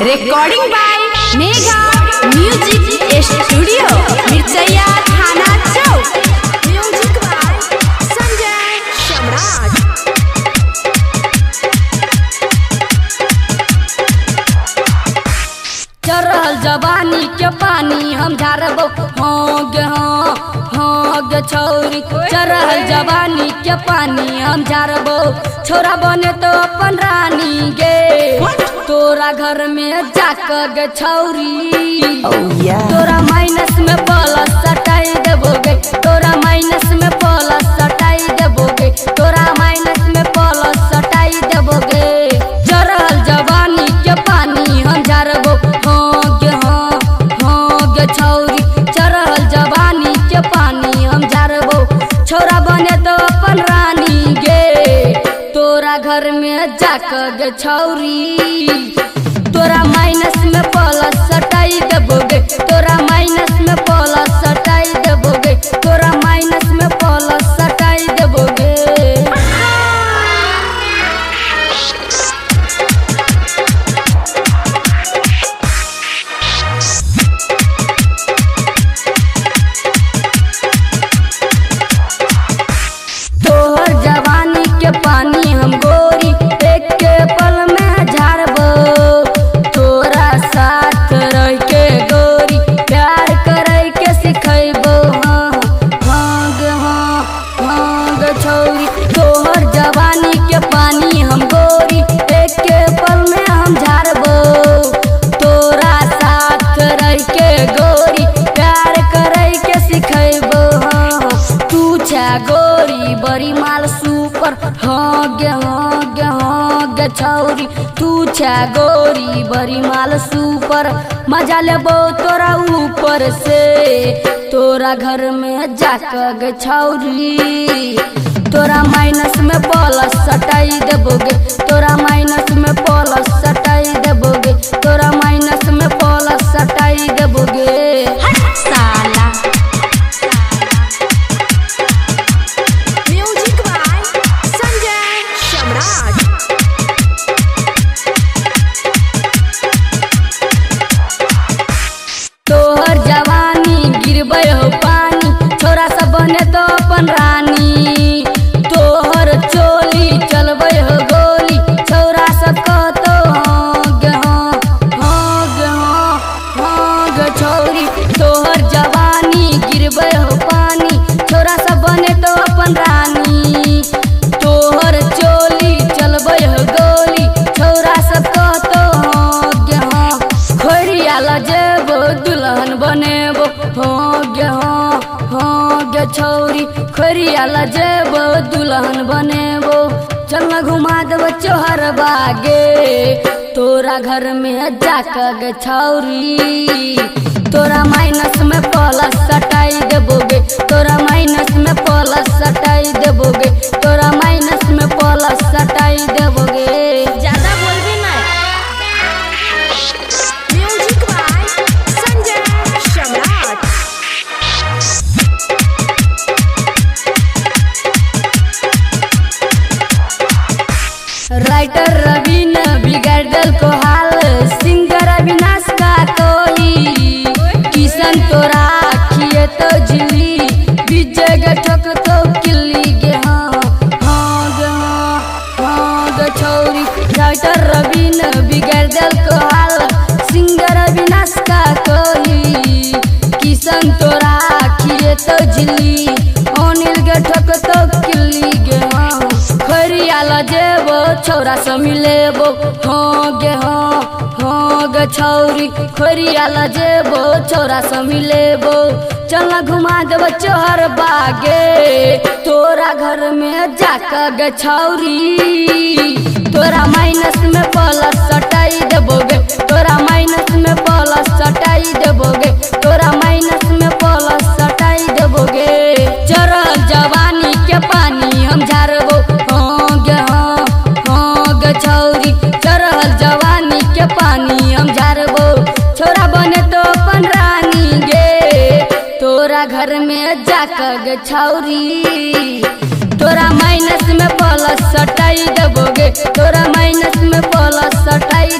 Recording by mega music studio Mirchaiya Thana Chowk. Music by Sanjay Samrat. चढ़ल जवानी के पानी हम झारबो गे छौरी। चढ़ल जवानी के पानी हम झारबो, छोरा बने तो अपन रानी गे। तोरा घर में जाक गे छौरी, तोरा माइनस में प्लस सटाई देबो गे। तोरा माइनस में प्लस सटाई देबो गे। तोरा माइनस में प्लस सटाई देबो गे। चढ़ल जवानी के पानी हम झारबो गे छौरी। चढ़ल जवानी के पानी हम झारबो, छोरा बने तो अपन रानी गे। तोरा घर में जाक गे छौरी, तोरा माइनस में प्लस सटाई देबो गे। तोरा माइनस में प्लस सटाई देबो गे। तोरा माइनस में प्लस सटाई देबो गे। तोहर जवानी के पानी हम गोरी एक के पल में झारबो। तोरा साथ रह के गोरी प्यार करे के सिखैबो। हाँ गे छौरी। तोहर जवानी के पानी हम गोरी एक के पल में हम झारबो। तोरा साथ रह के गोरी प्यार करे के सिखैबो। तू छा गोरी बड़ी माल सुपर। हाँ गे छौरी। तू छा गोरी बड़ी माल सुपर, मजा लेबो तोरा ऊपर से। तोरा घर में जाक गे छौरी, तोरा माइनस में प्लस सटाई देबो गे। तोरा माइनस में प्लस सटाई देबो गे। तोरा माइनस में प्लस सटाई देबो गे। साला म्यूजिक बाय संजय सम्राट। तोहर जवानी गिरबै हो पानी, छोरा सब बने तो अपन रानी। तोहर चोली चलबै हो गोली, छोरा सब कहतो हाँ गे छौरी। तोहर जवानी गिरबै हो पानी, छोरा सब बने तो अपन रानी। तोहर चोली चलबै हो गोली, छोरा सब कहतो हाँ। खोरिया जेबो दुल्हन बनेबो हाँ गे छौरी। खोरिया जेबो दुल्हन बनेबो, चल न घुमा देबो चोहर बागे। तोरा घर में जाक गे छौरी, तोरा माइनस में प्लस सटाई देबो गे। तोरा माइनस में प्लस सटाई देबो गे। तोरा माइनस में प्लस सटाई देबो गे। ज्यादा बोलबी ना। Music by Sanjay Samrat. Writer Ravi ने बिगाड़ दल को हाल, सिंगर अविनाश का कोई। किशन तोरा खिए तो झिल्ली, विजय गे ठोक तो किल्ली गे। हाँ गे छौरी। राइटर रवि ने बिगाड़ दल को हाल, सिंगर अविनाश का कोई। किशन तोरा खिए तो झिल्ली, अनिल गे ठोक तो किल्ली गे। खोरिया जेबो छोरा से मिलेबो हाँ गे छौरी। खोरिया जेबो छोरा से मिलेबो, चल न घुमा देबो चोहर बागे। तोरा घर में जाक गे छौरी, तोरा माइनस में प्लस सटाई देबो गे। तोरा माइनस में प्लस सटाई देबो गे। तोरा माइनस में प्लस सटाई देबो गे। चढ़ल जवानी के पानी हम झारबो हाँ गे छौरी। चढ़ल जवानी के पानी हम झारबो, छोरा बने तो अपन रानी गे। तोरा घर में जाक गे छौरी, तोरा माइनस में प्लस सटाई देबो गे। तोरा माइनस में प्लस सटाई